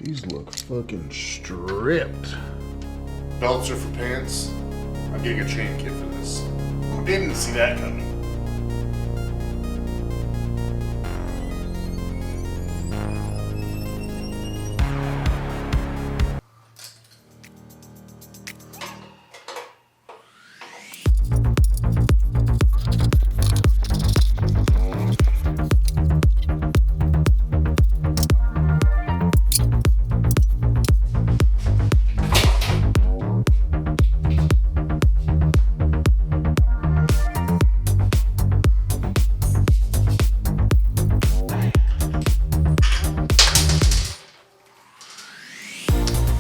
These look fucking stripped. Belts are for pants. I'm getting a chain kit for this. Didn't see that coming.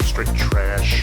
Straight trash.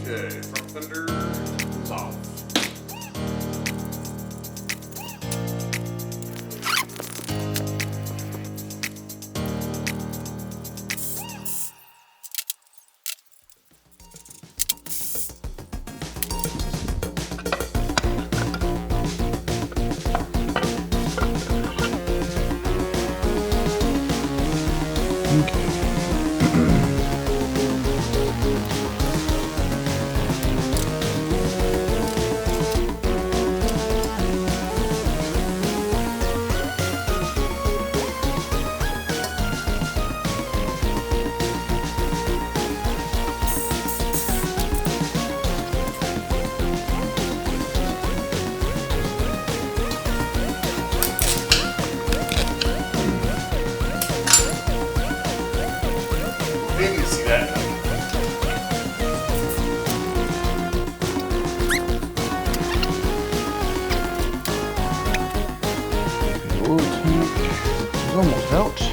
Okay, front fender is off. Didn't see that coming. The oil tank is almost out.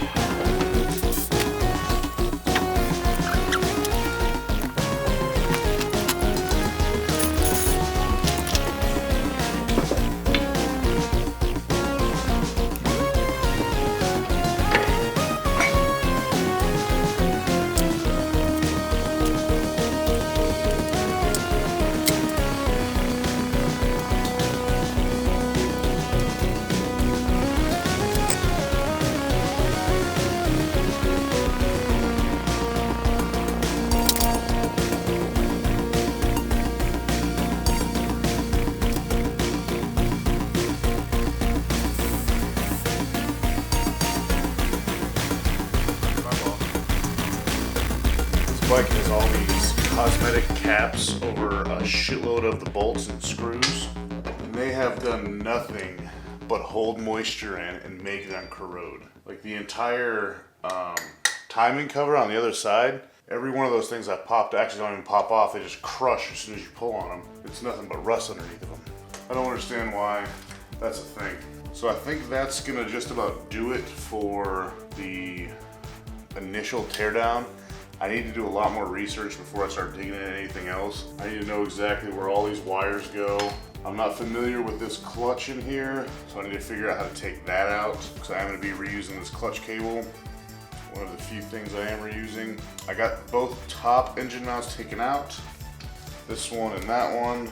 Bike has all these cosmetic caps over a shitload of the bolts and screws, and they have done nothing but hold moisture in and make them corrode. Like the entire timing cover on the other side, every one of those things that popped actually don't even pop off, they just crush as soon as you pull on them. It's nothing but rust underneath of them. I don't understand why that's a thing. So I think that's gonna just about do it for the initial teardown. I need to do a lot more research before I start digging into anything else. I need to know exactly where all these wires go. I'm not familiar with this clutch in here, so I need to figure out how to take that out, because I am going to be reusing this clutch cable. One of the few things I am reusing. I got both top engine mounts taken out. This one and that one.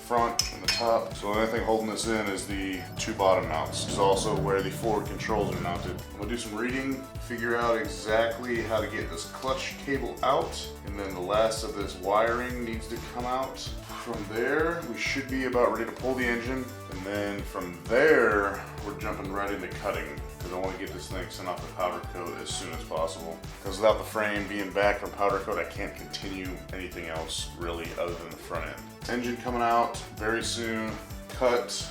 Front and the top. So the only thing holding this in is the two bottom mounts. This is also where the forward controls are mounted. I'm gonna do some reading, figure out exactly how to get this clutch cable out, and then the last of this wiring needs to come out. From there, we should be about ready to pull the engine, and then from there, we're jumping right into cutting because I want to get this thing sent off the powder coat as soon as possible. Because without the frame being back from powder coat, I can't continue anything else really other than the front end. Engine coming out very soon. Cut,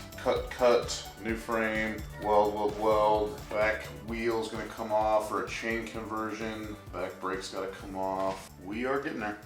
new frame, weld. Back wheel's gonna come off for a chain conversion. Back brake's gotta come off. We are getting there.